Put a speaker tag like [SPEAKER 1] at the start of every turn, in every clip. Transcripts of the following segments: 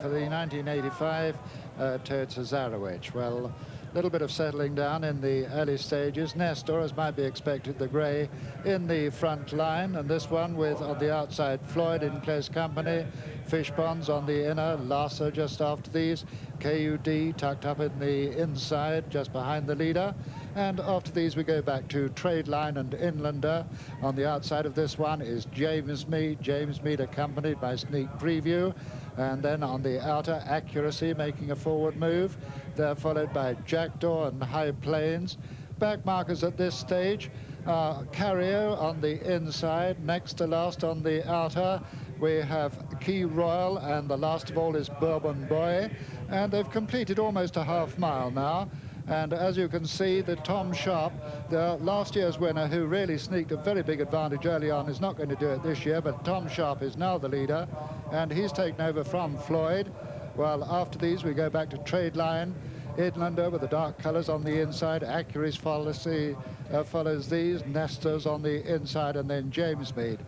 [SPEAKER 1] For the 1985 Tote Cesarewitch. Well, a little bit of settling down in the early stages. Nestor, as might be expected, the grey in the front line, and this one with on the outside Floyd in close company, Fish Ponds on the inner, Larsa just after these, Kayudee tucked up in the inside just behind the leader, and after these we go back to Trade Line and Inlander. On the outside of this one is Jamesmead accompanied by Sneak Preview, and then on the outer, Accuracy making a forward move. They're followed by Jackdaw and High Plains. Back markers at this stage are Carrier on the inside. Next to last on the outer we have Key Royal, and the last of all is Bourbon Boy, and they've completed almost a half mile now. And as you can see, the Tom Sharp, the last year's winner, who really sneaked a very big advantage early on, is not going to do it this year, but Tom Sharp is now the leader, and he's taken over from Floyd. Well, after these, we go back to Trade Line, Inlander with the dark colours on the inside, Accuracy follows these, Nestor's on the inside, and then Jamesmead.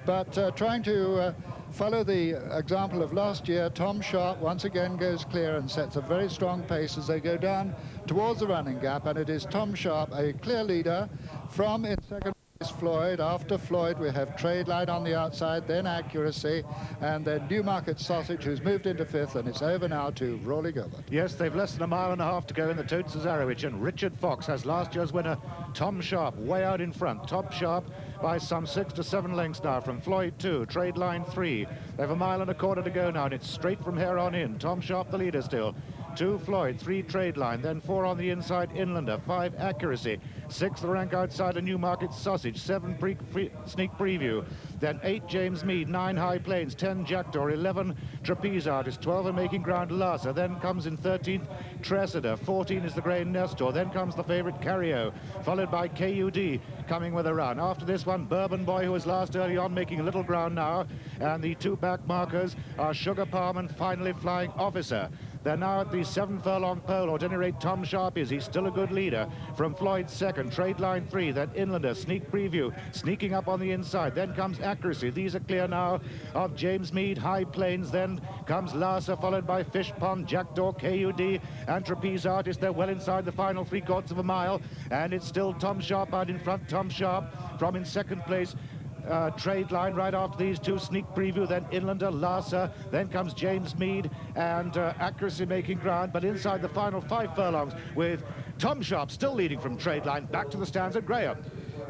[SPEAKER 1] But trying to follow the example of last year, Tom Sharp once again goes clear and sets a very strong pace as they go down towards the running gap, and it is Tom Sharp, a clear leader, from in second place Floyd. After Floyd we have Trade Line on the outside, then Accuracy, and then Newmarket Sausage, who's moved into fifth, and it's over now to Rawley Gilbert.
[SPEAKER 2] Yes, they've less than a mile and a half to go in the Tote Cesarewitch, and Richard Fox has last year's winner Tom Sharp way out in front. Tom Sharp by some 6 to 7 lengths now from Floyd 2, Trade Line 3. They have a mile and a quarter to go now, and it's straight from here on in. Tom Sharp the leader still. 2 Floyd, 3 Trade Line, then 4 on the inside Inlander, 5 Accuracy, 6 the rank outside a Newmarket Sausage, 7 Sneak Preview, then 8 Jamesmead, 9 High Plains, 10 Jackdaw, 11 Trapeze Artist, 12 and making ground Larsa, then comes in 13th Tresidor, 14 is the grey Nestor, then comes the favourite Carrier, followed by Kayudee coming with a run. After this one, Bourbon Boy, who was last early on, making a little ground now, and the 2 back markers are Sugar Palm and finally Flying Officer. They're now at the 7 furlong pole, or at any rate Tom Sharp is. He's still a good leader. From Floyd second, Trade Line 3, then Inlander, Sneak Preview, sneaking up on the inside. Then comes Accuracy. These are clear now of Jamesmead, High Plains. Then comes Larsa, followed by Fish Pond, Jackdaw, Kayudee, and Trapeze Artist. They're well inside the final 3/4 of a mile, and it's still Tom Sharp out in front. Tom Sharp from in second place. Trade Line right after these 2, Sneak Preview, then Inlander, Larsa, then comes Jamesmead, and Accuracy making ground, but inside the final 5 furlongs with Tom Sharp still leading from Trade Line. Back to the stands at Graham.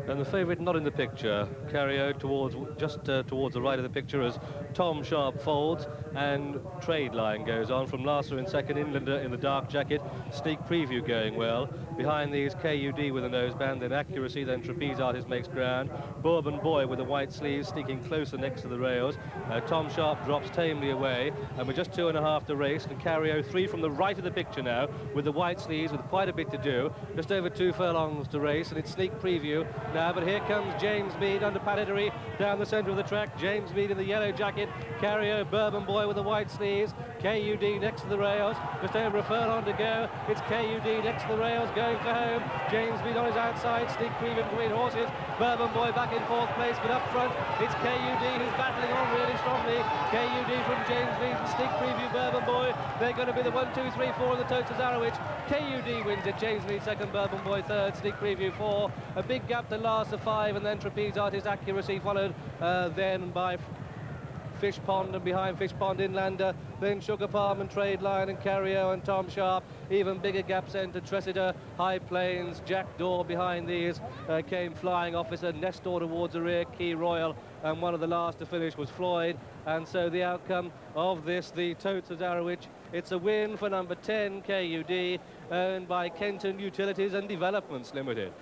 [SPEAKER 3] And the favourite not in the picture, Carrier towards the right of the picture as Tom Sharp folds, and Trade Line goes on from Larsa in second, Inlander in the dark jacket, Sneak Preview going well. Behind these, Kayudee with a noseband, then Accuracy, then Trapeze Artist makes ground. Bourbon Boy with the white sleeves sneaking closer next to the rails. Tom Sharp drops tamely away, and we're just 2.5 to race, and Carrier 3 from the right of the picture now with the white sleeves with quite a bit to do. Just over 2 furlongs to race, and it's Sneak Preview now, but here comes Jamesmead under Panettone down the centre of the track. Jamesmead in the yellow jacket, Carrier, Bourbon Boy with the white sleeves, Kayudee next to the rails, just over a furlong to go. It's Kayudee next to the rails going for home. Jamesmead on his outside, Sneak Preview between horses, Bourbon Boy back in 4th place, but up front it's Kayudee who's battling on really strongly. Kayudee from Jamesmead and Sneak Preview, Bourbon Boy. They're going to be the 1, 2, 3, 4 in the Tote Cesarewitch. Kayudee wins it, Jamesmead second, Bourbon Boy third, Sneak Preview 4. A big gap to Larsa 5, and then Trapeze Artist Accuracy followed then by Fish Pond, and behind Fish Pond Inlander, then Sugar Palm and Trade Line and Carrier and Tom Sharp. Even bigger gaps into Tresidor, High Plains, Jackdaw. Behind these came Flying Officer, Nestor towards the rear, Key Royal, and one of the last to finish was Floyd. And so the outcome of this, the Tote Cesarewitch, it's a win for number 10, Kayudee, owned by Kenton Utilities and Developments Limited.